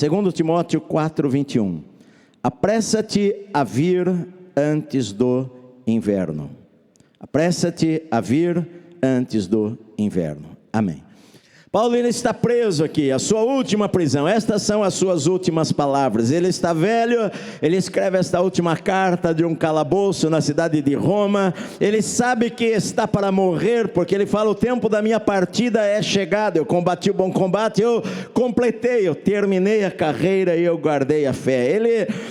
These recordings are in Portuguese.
2 Timóteo 4:21. Apressa-te a vir antes do inverno. Apressa-te a vir antes do inverno. Amém. Paulo, ele está preso aqui, a sua última prisão. Estas são as suas últimas palavras. Ele está velho, ele escreve esta última carta de um calabouço na cidade de Roma. Ele sabe que está para morrer, porque ele fala: o tempo da minha partida é chegado. Eu combati o bom combate, eu completei, eu terminei a carreira e eu guardei a fé.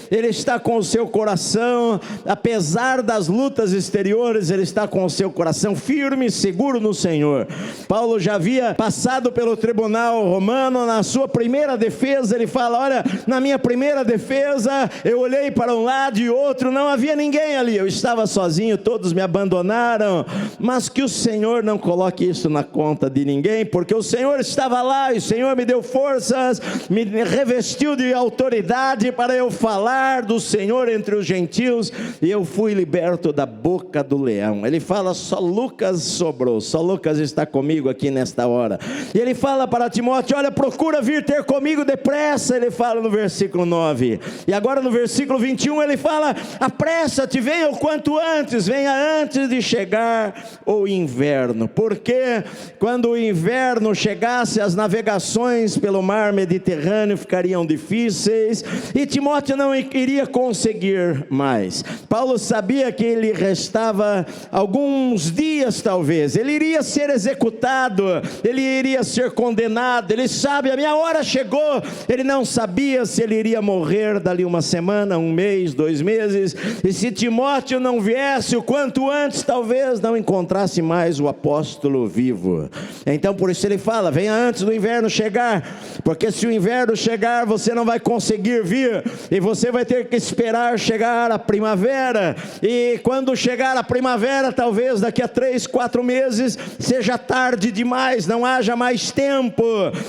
Ele está com o seu coração, apesar das lutas exteriores, ele está com o seu coração firme e seguro no Senhor. Paulo já havia passado pelo tribunal romano. Na sua primeira defesa ele fala: olha, na minha primeira defesa eu olhei para um lado e outro, não havia ninguém ali, eu estava sozinho, todos me abandonaram, mas que o Senhor não coloque isso na conta de ninguém, porque o Senhor estava lá, e o Senhor me deu forças, me revestiu de autoridade para eu falar do Senhor entre os gentios, e eu fui liberto da boca do leão. Ele fala: só Lucas sobrou, só Lucas está comigo aqui nesta hora. E ele fala para Timóteo: olha, procura vir ter comigo depressa. Ele fala no versículo 9, e agora no versículo 21 ele fala: apressa-te, venha o quanto antes, venha antes de chegar o inverno, porque quando o inverno chegasse, as navegações pelo mar Mediterrâneo ficariam difíceis, e Timóteo não iria conseguir mais. Paulo sabia que ele restava alguns dias, talvez, ele iria ser executado, ele iria ser condenado. Ele sabe, a minha hora chegou. Ele não sabia se ele iria morrer dali uma semana, um mês, 2 meses, e se Timóteo não viesse o quanto antes, talvez não encontrasse mais o apóstolo vivo. Então por isso ele fala: venha antes do inverno chegar, porque se o inverno chegar, você não vai conseguir vir, e você vai ter que esperar chegar a primavera, e quando chegar a primavera, talvez daqui a 3, 4 meses, seja tarde demais, não haja mais tempo.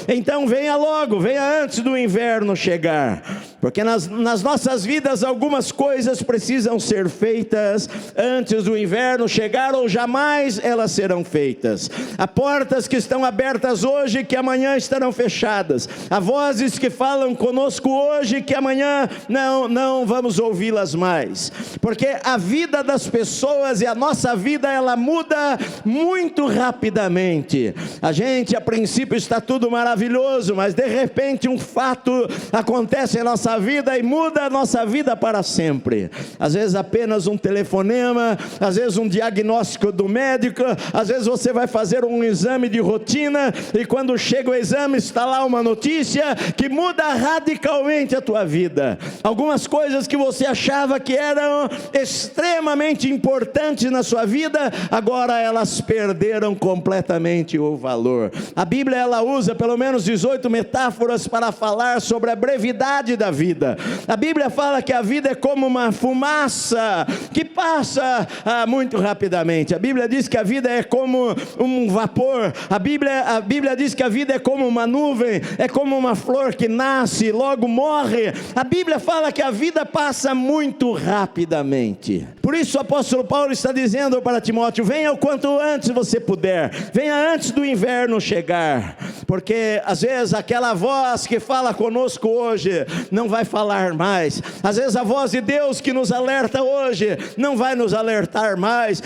Então venha logo, venha antes do inverno chegar, porque nas nossas vidas algumas coisas precisam ser feitas antes do inverno chegar, ou jamais elas serão feitas. Há portas que estão abertas hoje que amanhã estarão fechadas, há vozes que falam conosco hoje que amanhã não vamos ouvi-las mais, porque a vida das pessoas e a nossa vida, ela muda muito rapidamente. A gente, a princípio, está tudo maravilhoso, mas de repente um fato acontece em nossa vida e muda a nossa vida para sempre. Às vezes apenas um telefonema, às vezes um diagnóstico do médico, às vezes você vai fazer um exame de rotina, e quando chega o exame está lá uma notícia que muda radicalmente a tua vida. Algumas coisas que você achava que eram extremamente importantes na sua vida, agora elas perderam completamente o valor. A Bíblia, ela usa pelo menos 18 metáforas para falar sobre a brevidade da vida. A Bíblia fala que a vida é como uma fumaça que passa muito rapidamente. A Bíblia diz que a vida é como um vapor. A Bíblia diz que a vida é como uma nuvem, é como uma flor que nasce e logo morre. A Bíblia fala que a vida passa muito rapidamente. Por isso o apóstolo Paulo está dizendo para Timóteo: venha o quanto antes você puder, venha antes do inverno chegar, porque às vezes aquela voz que fala conosco hoje não vai falar mais. Às vezes a voz de Deus que nos alerta hoje não vai nos alertar mais.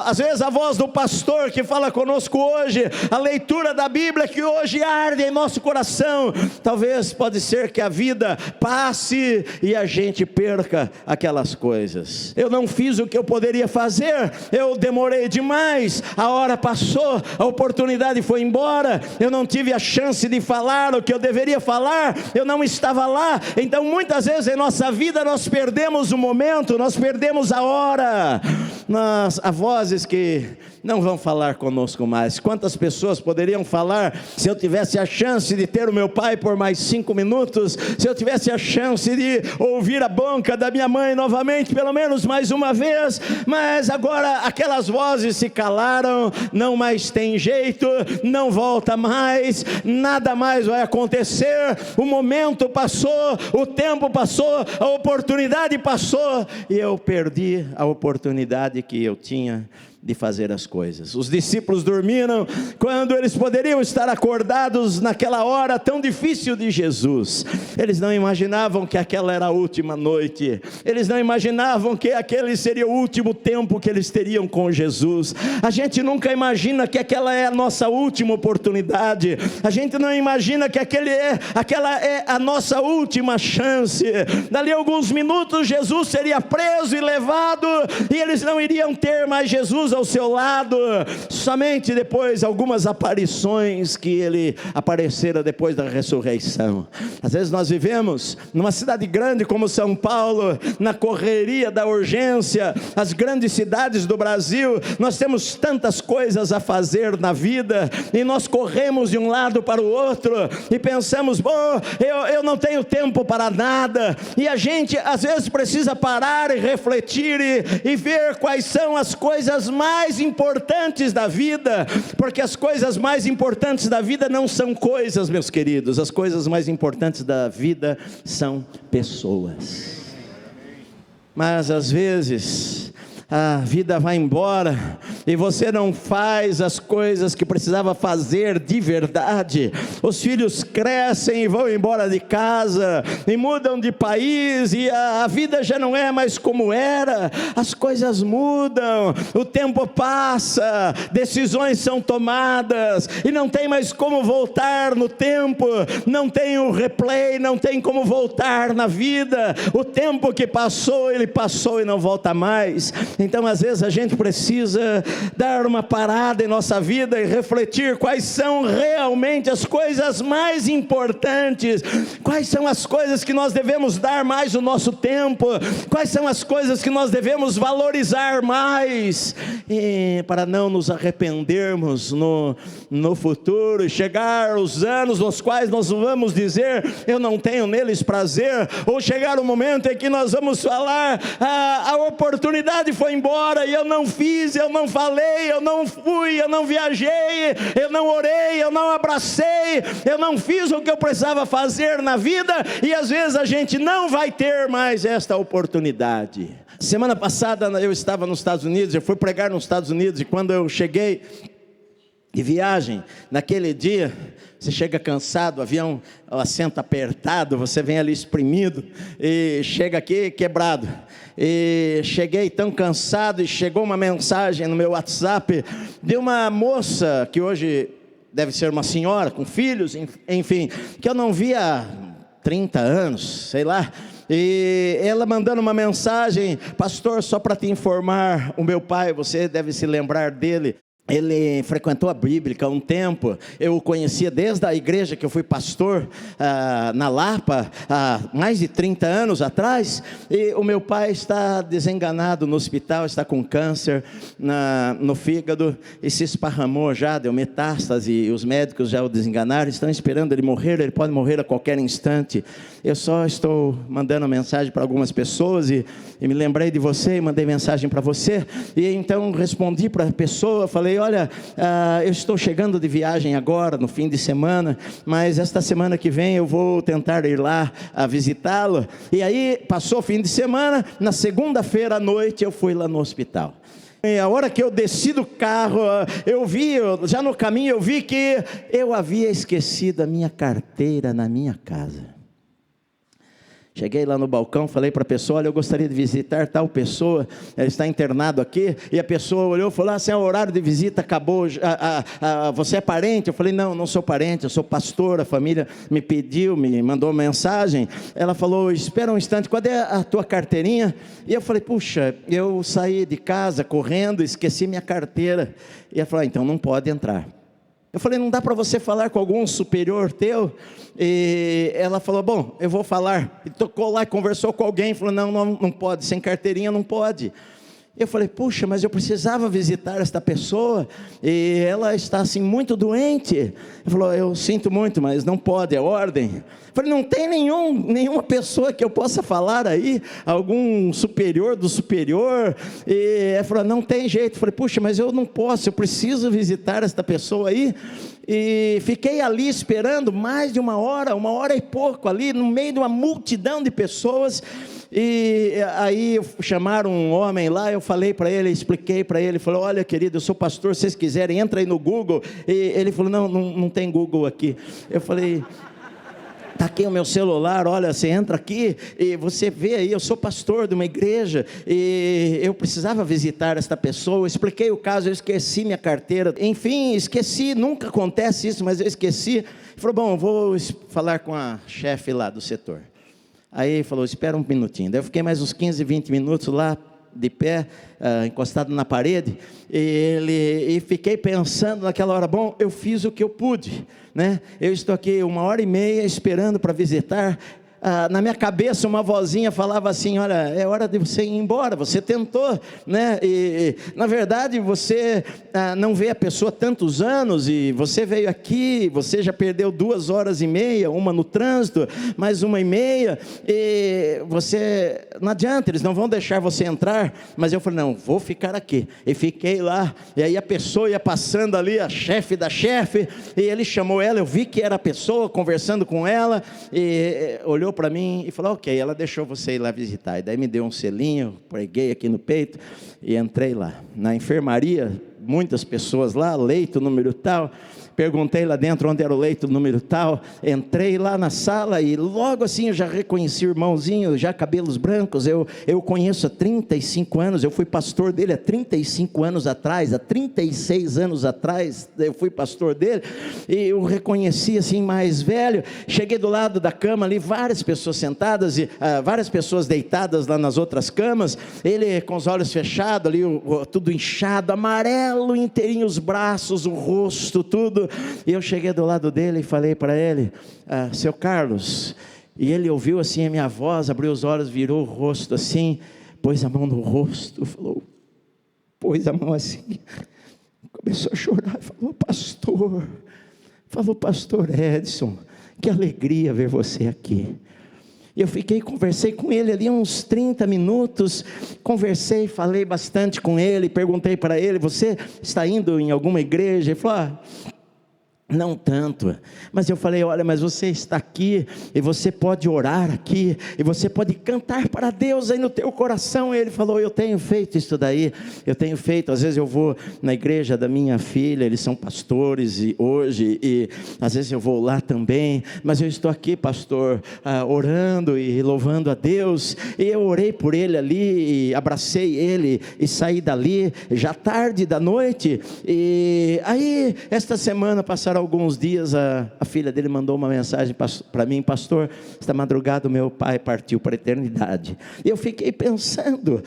Às vezes a voz do pastor que fala conosco hoje, a leitura da Bíblia que hoje arde em nosso coração, talvez pode ser que a vida passe e a gente perca aquelas coisas. Eu não fiz o que eu poderia fazer, eu demorei demais, a hora passou, a oportunidade foi embora, eu não tive a chance de falar o que eu deveria falar, eu não estava lá. Então muitas vezes em nossa vida nós perdemos o momento, nós perdemos a hora. Há vozes que não vão falar conosco mais. Quantas pessoas poderiam falar: se eu tivesse a chance de ter o meu pai por mais 5 minutos, se eu tivesse a chance de ouvir a boca da minha mãe novamente, pelo menos mais uma vez, mas agora aquelas vozes se calaram, não mais tem jeito, não volta mais, nada mais vai acontecer, o momento passou, o tempo passou, a oportunidade passou, e eu perdi a oportunidade que eu tinha de fazer as coisas. Os discípulos dormiram quando eles poderiam estar acordados naquela hora tão difícil de Jesus. Eles não imaginavam que aquela era a última noite, eles não imaginavam que aquele seria o último tempo que eles teriam com Jesus. A gente nunca imagina que aquela é a nossa última oportunidade, a gente não imagina que aquela é a nossa última chance. Dali a alguns minutos Jesus seria preso e levado, e eles não iriam ter mais Jesus ao seu lado, somente depois algumas aparições que ele aparecera depois da ressurreição. Às vezes nós vivemos numa cidade grande como São Paulo, na correria da urgência, as grandes cidades do Brasil, nós temos tantas coisas a fazer na vida, e nós corremos de um lado para o outro, e pensamos, eu não tenho tempo para nada, e a gente às vezes precisa parar e refletir, e ver quais são as coisas mais importantes da vida, porque as coisas mais importantes da vida não são coisas, meus queridos, as coisas mais importantes da vida são pessoas. Mas às vezes a vida vai embora e você não faz as coisas que precisava fazer de verdade. Os filhos crescem e vão embora de casa, e mudam de país, e a vida já não é mais como era. As coisas mudam, o tempo passa, decisões são tomadas, e não tem mais como voltar no tempo, não tem o replay, não tem como voltar na vida. O tempo que passou, ele passou e não volta mais. Então às vezes a gente precisa dar uma parada em nossa vida e refletir quais são realmente as coisas mais importantes, quais são as coisas que nós devemos dar mais o nosso tempo, quais são as coisas que nós devemos valorizar mais, e para não nos arrependermos no futuro, e chegar os anos nos quais nós vamos dizer, eu não tenho neles prazer, ou chegar o momento em que nós vamos falar, a oportunidade foi embora, e eu não fiz, eu não falei, eu não fui, eu não viajei, eu não orei, eu não abracei, eu não fiz o que eu precisava fazer na vida, e às vezes a gente não vai ter mais esta oportunidade. Semana passada eu estava nos Estados Unidos, eu fui pregar nos Estados Unidos, e quando eu cheguei de viagem, naquele dia, você chega cansado, o avião, o assento apertado, você vem ali espremido, e chega aqui quebrado, e cheguei tão cansado, e chegou uma mensagem no meu WhatsApp, de uma moça, que hoje deve ser uma senhora, com filhos, enfim, que eu não via há 30 anos, sei lá, e ela mandando uma mensagem, pastor, só para te informar, o meu pai, você deve se lembrar dele, ele frequentou a Bíblica há um tempo, eu o conhecia desde a igreja que eu fui pastor, na Lapa, há mais de 30 anos atrás, e o meu pai está desenganado no hospital, está com câncer no fígado, e se esparramou já, deu metástase, e os médicos já o desenganaram, estão esperando ele morrer, ele pode morrer a qualquer instante. Eu só estou mandando mensagem para algumas pessoas, e me lembrei de você, e mandei mensagem para você, e então respondi para a pessoa, falei, olha, eu estou chegando de viagem agora, no fim de semana, mas esta semana que vem eu vou tentar ir lá a visitá-lo. E aí passou o fim de semana, na segunda-feira à noite eu fui lá no hospital. E a hora que eu desci do carro, eu vi, já no caminho eu vi que eu havia esquecido a minha carteira na minha casa. Cheguei lá no balcão, falei para a pessoa, olha, eu gostaria de visitar tal pessoa, ela está internado aqui, e a pessoa olhou e falou, assim, o horário de visita acabou, você é parente? Eu falei, não sou parente, eu sou pastor, a família me pediu, me mandou uma mensagem, ela falou, espera um instante, cadê a tua carteirinha? E eu falei, puxa, eu saí de casa correndo, esqueci minha carteira, e ela falou, então não pode entrar. Eu falei, não dá para você falar com algum superior teu? E ela falou, bom, eu vou falar. E tocou lá e conversou com alguém, falou, não pode, sem carteirinha não pode. Eu falei, puxa, mas eu precisava visitar esta pessoa, e ela está assim muito doente. Ele falou, eu sinto muito, mas não pode, é ordem. Eu falei, não tem nenhuma pessoa que eu possa falar aí, algum superior do superior? E ela falou, não tem jeito. Eu falei, puxa, mas eu não posso, eu preciso visitar esta pessoa aí. E fiquei ali esperando mais de uma hora e pouco ali, no meio de uma multidão de pessoas. E aí chamaram um homem lá, eu falei para ele, expliquei para ele, falei, olha querido, eu sou pastor, se vocês quiserem, entra aí no Google. E ele falou, não tem Google aqui. Eu falei, está aqui o meu celular, olha, você entra aqui e você vê aí, eu sou pastor de uma igreja e eu precisava visitar esta pessoa, eu expliquei o caso, eu esqueci minha carteira, enfim, esqueci, nunca acontece isso, mas eu esqueci. Ele falou, bom, vou falar com a chefe lá do setor. Aí ele falou, espera um minutinho. Daí eu fiquei mais uns 15, 20 minutos lá, de pé, encostado na parede, e fiquei pensando naquela hora, bom, eu fiz o que eu pude, né? Eu estou aqui 1h30 esperando para visitar. Na minha cabeça uma vozinha falava assim, olha, é hora de você ir embora, você tentou, né? E na verdade você não vê a pessoa há tantos anos, e você veio aqui, você já perdeu 2h30, uma no trânsito, mais 1h30, e você, não adianta, eles não vão deixar você entrar. Mas eu falei, não, vou ficar aqui, e fiquei lá. E aí a pessoa ia passando ali, a chefe da chefe, e ele chamou ela, eu vi que era a pessoa, conversando com ela, e olhou para mim e falou, ok, ela deixou você ir lá visitar. E daí me deu um selinho, preguei aqui no peito e entrei lá. Na enfermaria, muitas pessoas lá, leito número tal. Perguntei lá dentro onde era o leito número tal, entrei lá na sala e logo assim eu já reconheci o irmãozinho, já cabelos brancos, eu conheço há 35 anos, eu fui pastor dele há 35 anos atrás, há 36 anos atrás eu fui pastor dele, e eu reconheci assim mais velho. Cheguei do lado da cama ali, várias pessoas sentadas, e várias pessoas deitadas lá nas outras camas, ele com os olhos fechados ali, tudo inchado, amarelo inteirinho, os braços, o rosto, tudo. E eu cheguei do lado dele e falei para ele, seu Carlos, e ele ouviu assim a minha voz, abriu os olhos, virou o rosto assim, pôs a mão no rosto, pôs a mão assim, começou a chorar, falou, pastor Edson, que alegria ver você aqui. E eu conversei com ele ali uns 30 minutos, falei bastante com ele, perguntei para ele, você está indo em alguma igreja? Ele falou, não tanto, mas eu falei, olha, mas você está aqui, e você pode orar aqui, e você pode cantar para Deus aí no teu coração. E ele falou, eu tenho feito isso daí, às vezes eu vou na igreja da minha filha, eles são pastores e às vezes eu vou lá também, mas eu estou aqui, pastor, orando e louvando a Deus. E eu orei por ele ali, e abracei ele, e saí dali, já tarde da noite. E aí, esta semana passaram alguns dias, a filha dele mandou uma mensagem para mim, pastor, esta madrugada o meu pai partiu para a eternidade. E eu fiquei pensando,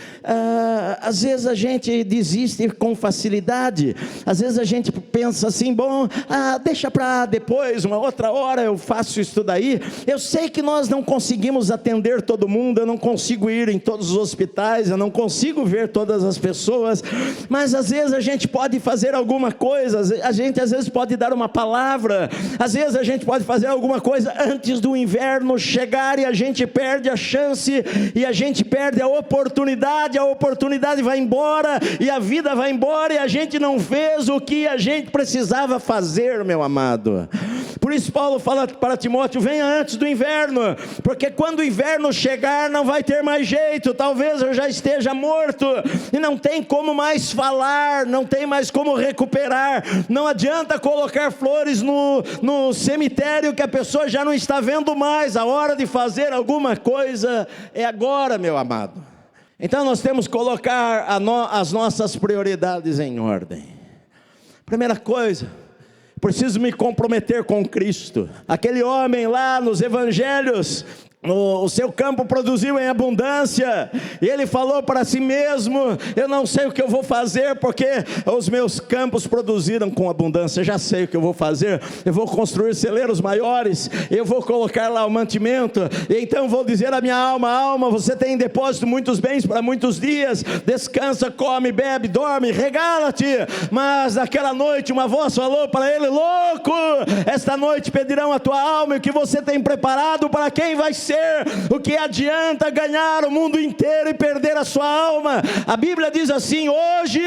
às vezes a gente desiste com facilidade, às vezes a gente pensa assim, bom, deixa para depois, uma outra hora eu faço isso daí. Eu sei que nós não conseguimos atender todo mundo, eu não consigo ir em todos os hospitais, eu não consigo ver todas as pessoas, mas às vezes a gente pode fazer alguma coisa, a gente às vezes pode dar uma palavra, às vezes a gente pode fazer alguma coisa antes do inverno chegar, e a gente perde a chance, e a gente perde a oportunidade vai embora, e a vida vai embora, e a gente não fez o que a gente precisava fazer, meu amado. Por isso Paulo fala para Timóteo, venha antes do inverno, porque quando o inverno chegar não vai ter mais jeito, talvez eu já esteja morto, e não tem como mais falar, não tem mais como recuperar, não adianta colocar flores no cemitério que a pessoa já não está vendo mais. A hora de fazer alguma coisa é agora, meu amado. Então nós temos que colocar as nossas prioridades em ordem. Primeira coisa, preciso me comprometer com Cristo. Aquele homem lá nos evangelhos, o seu campo produziu em abundância, e ele falou para si mesmo, eu não sei o que eu vou fazer, porque os meus campos produziram com abundância. Já sei o que eu vou fazer, eu vou construir celeiros maiores, eu vou colocar lá o mantimento, e então vou dizer à minha alma, você tem em depósito muitos bens para muitos dias, descansa, come, bebe, dorme, regala-te. Mas naquela noite uma voz falou para ele, louco, esta noite pedirão a tua alma, e o que você tem preparado para quem vai ser? vencer. O que adianta ganhar o mundo inteiro e perder a sua alma? A Bíblia diz assim: hoje,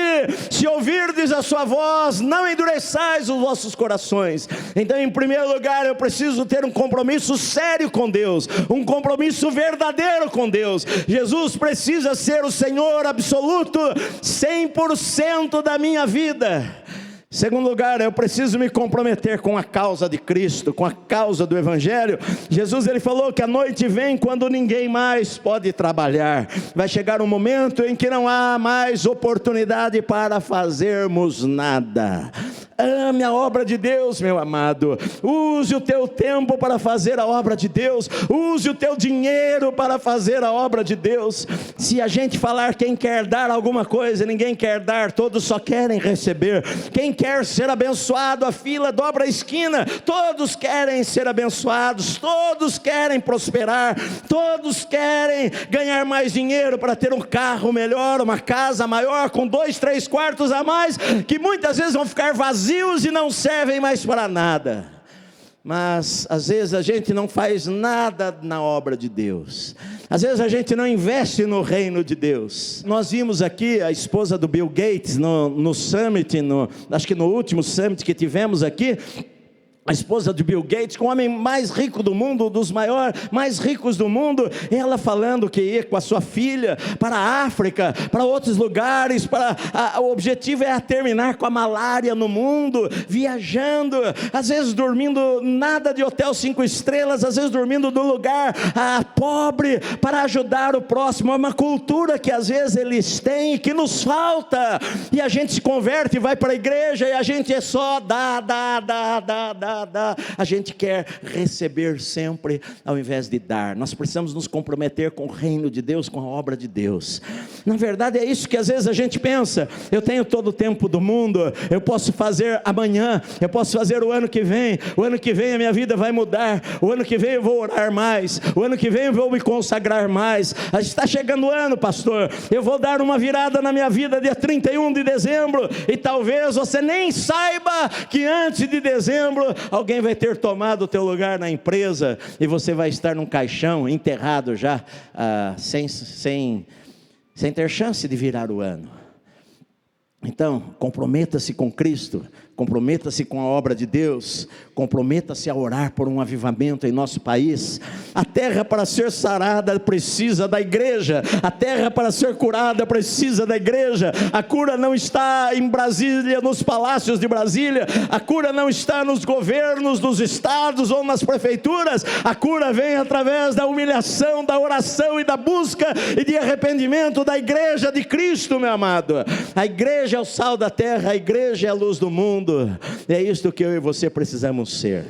se ouvirdes a sua voz, não endureçais os vossos corações. Então, em primeiro lugar, eu preciso ter um compromisso sério com Deus, um compromisso verdadeiro com Deus. Jesus precisa ser o Senhor absoluto, 100% da minha vida. Segundo lugar, eu preciso me comprometer com a causa de Cristo, com a causa do Evangelho. Jesus, ele falou que a noite vem quando ninguém mais pode trabalhar. Vai chegar um momento em que não há mais oportunidade para fazermos nada. Ame a obra de Deus, meu amado. Use o teu tempo para fazer a obra de Deus. Use o teu dinheiro para fazer a obra de Deus. Se a gente falar quem quer dar alguma coisa, ninguém quer dar, todos só querem receber. Quem quer ser abençoado, a fila dobra a esquina. Todos querem ser abençoados, todos querem prosperar, todos querem ganhar mais dinheiro para ter um carro melhor, uma casa maior, com 2, 3 quartos a mais, que muitas vezes vão ficar vazios e não servem mais para nada. Mas às vezes a gente não faz nada na obra de Deus. Às vezes a gente não investe no reino de Deus. Nós vimos aqui a esposa do Bill Gates no summit, acho que no último summit que tivemos aqui, a esposa de Bill Gates, com o homem mais rico do mundo, um dos mais ricos do mundo, ela falando que ia com a sua filha para a África, para outros lugares, o objetivo é terminar com a malária no mundo, viajando, às vezes dormindo nada de hotel 5 estrelas, às vezes dormindo num lugar pobre, para ajudar o próximo. É uma cultura que às vezes eles têm, que nos falta, e a gente se converte e vai para a igreja, e a gente é só dá. A gente quer receber sempre ao invés de dar. Nós precisamos nos comprometer com o reino de Deus, com a obra de Deus. Na verdade é isso que às vezes a gente pensa: eu tenho todo o tempo do mundo, eu posso fazer amanhã, eu posso fazer o ano que vem a minha vida vai mudar, o ano que vem eu vou orar mais, o ano que vem eu vou me consagrar mais. Está chegando o ano, pastor, eu vou dar uma virada na minha vida dia 31 de dezembro, e talvez você nem saiba que antes de dezembro alguém vai ter tomado o teu lugar na empresa, e você vai estar num caixão, enterrado já, sem ter chance de virar o ano. Então, comprometa-se com Cristo, comprometa-se com a obra de Deus, comprometa-se a orar por um avivamento em nosso país. A terra para ser sarada precisa da igreja, a terra para ser curada precisa da igreja. A cura não está em Brasília, nos palácios de Brasília, a cura não está nos governos dos estados ou nas prefeituras. A cura vem através da humilhação, da oração e da busca e de arrependimento da igreja de Cristo, meu amado. A igreja é o sal da terra, a igreja é a luz do mundo. É isto que eu e você precisamos ser.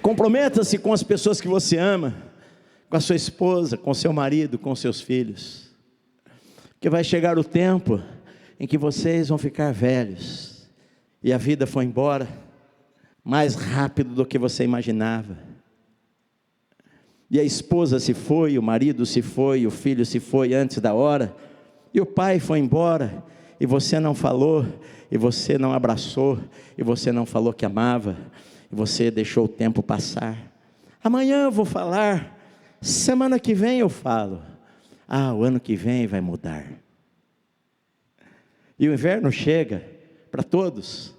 Comprometa-se com as pessoas que você ama, com a sua esposa, com seu marido, com seus filhos, porque vai chegar o tempo em que vocês vão ficar velhos, e a vida foi embora mais rápido do que você imaginava, e a esposa se foi, o marido se foi, o filho se foi antes da hora, e o pai foi embora, e você não falou, e você não abraçou, e você não falou que amava, e você deixou o tempo passar. Amanhã eu vou falar, semana que vem eu falo. O ano que vem vai mudar. E o inverno chega para todos,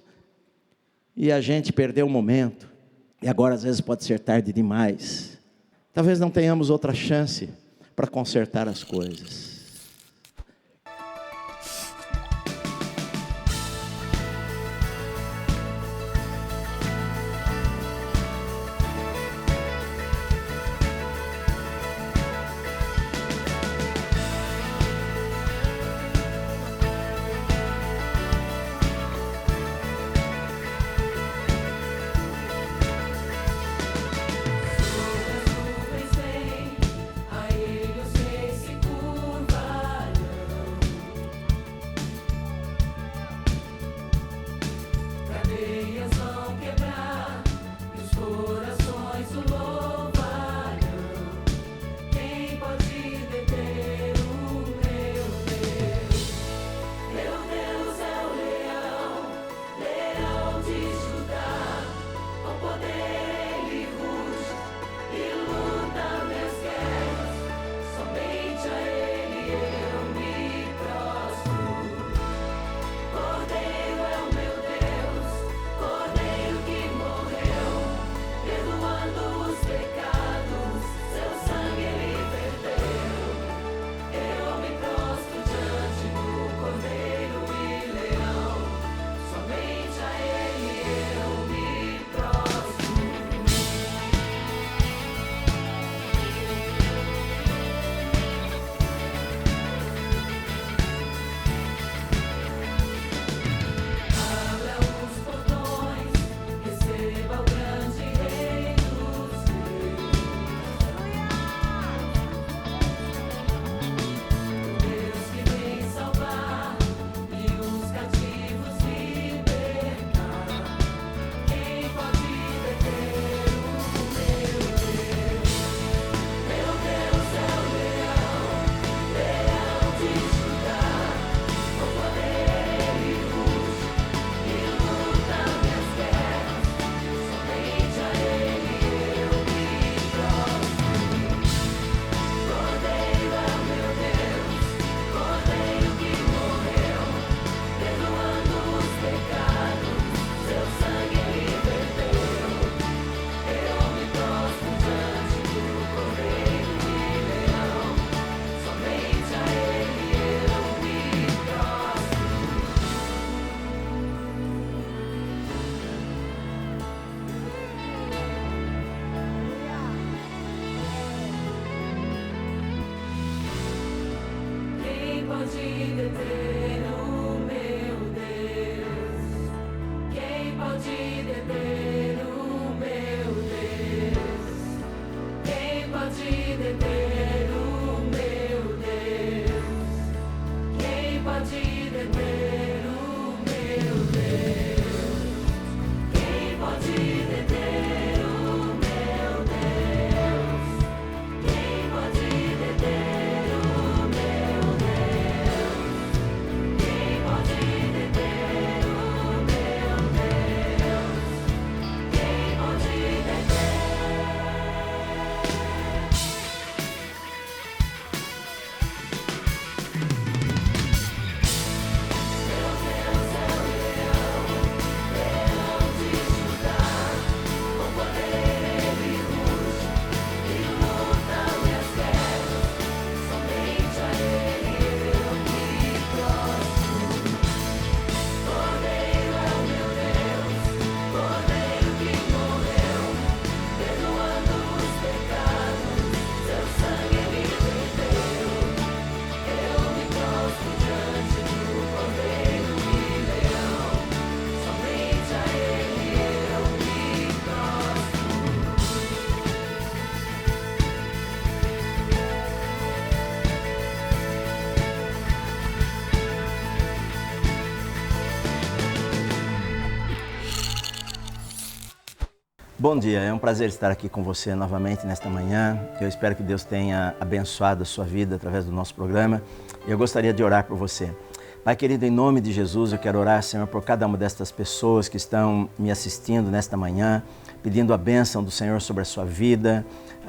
e a gente perdeu o momento, e agora às vezes pode ser tarde demais. Talvez não tenhamos outra chance para consertar as coisas. A ele os reis se curvam. deter o meu Deus? Quem pode deter o meu Deus? Quem pode deter o meu Deus? Quem pode deter o meu Deus? Quem pode deter o meu Deus? Quem pode deter o meu Deus? Quem pode deter o meu Deus? Quem pode deter? Bom dia, é um prazer estar aqui com você novamente nesta manhã. Eu espero que Deus tenha abençoado a sua vida através do nosso programa. Eu gostaria de orar por você. Pai querido, em nome de Jesus, eu quero orar, Senhor, por cada uma destas pessoas que estão me assistindo nesta manhã, pedindo a bênção do Senhor sobre a sua vida,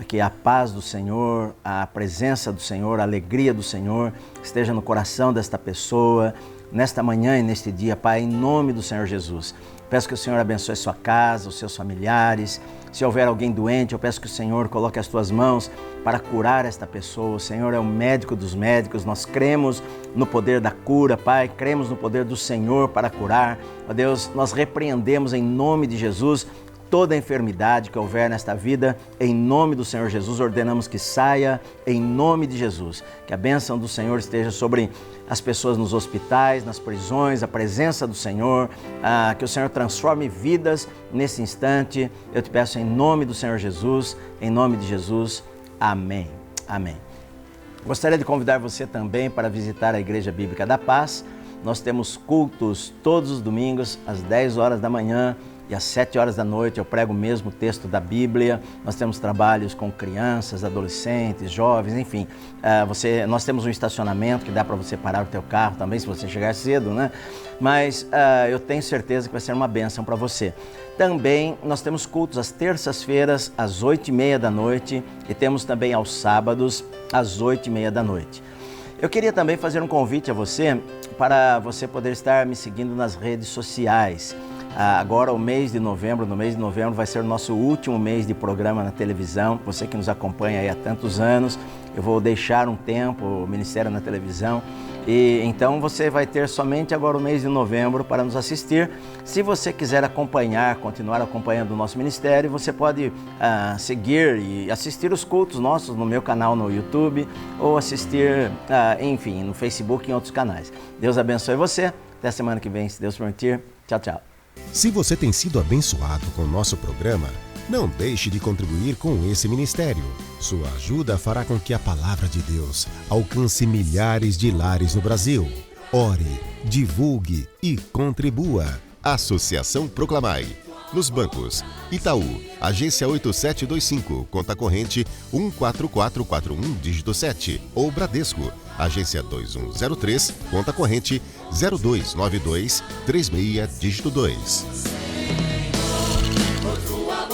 que a paz do Senhor, a presença do Senhor, a alegria do Senhor esteja no coração desta pessoa, nesta manhã e neste dia, Pai, em nome do Senhor Jesus. Peço que o Senhor abençoe sua casa, os seus familiares. Se houver alguém doente, eu peço que o Senhor coloque as tuas mãos para curar esta pessoa. O Senhor é o médico dos médicos. Nós cremos no poder da cura, Pai. Cremos no poder do Senhor para curar. Ó Deus, nós repreendemos em nome de Jesus toda enfermidade que houver nesta vida, em nome do Senhor Jesus, ordenamos que saia, em nome de Jesus. Que a bênção do Senhor esteja sobre as pessoas nos hospitais, nas prisões, a presença do Senhor, que o Senhor transforme vidas nesse instante. Eu te peço em nome do Senhor Jesus, em nome de Jesus. Amém. Amém. Gostaria de convidar você também para visitar a Igreja Bíblica da Paz. Nós temos cultos todos os domingos, às 10 horas da manhã, e às 7 horas da noite eu prego o mesmo texto da Bíblia. Nós temos trabalhos com crianças, adolescentes, jovens, enfim. Nós temos um estacionamento que dá para você parar o teu carro também, se você chegar cedo, né? Mas eu tenho certeza que vai ser uma bênção para você. Também nós temos cultos às terças-feiras, às 8h30 da noite, e temos também aos sábados, às 8h30 da noite. Eu queria também fazer um convite a você para você poder estar me seguindo nas redes sociais. Agora no mês de novembro vai ser o nosso último mês de programa na televisão. Você que nos acompanha aí há tantos anos, eu vou deixar um tempo o Ministério na televisão. E então você vai ter somente agora o mês de novembro para nos assistir. Se você quiser continuar acompanhando o nosso ministério, você pode seguir e assistir os cultos nossos no meu canal no YouTube ou assistir, enfim, no Facebook e em outros canais. Deus abençoe você. Até semana que vem, se Deus permitir. Tchau, tchau. Se você tem sido abençoado com o nosso programa, não deixe de contribuir com esse ministério. Sua ajuda fará com que a palavra de Deus alcance milhares de lares no Brasil. Ore, divulgue e contribua. Associação Proclamai. Nos bancos: Itaú, agência 8725, conta corrente 14441, dígito 7. Ou Bradesco, agência 2103, conta corrente 029236, dígito 2. Por tua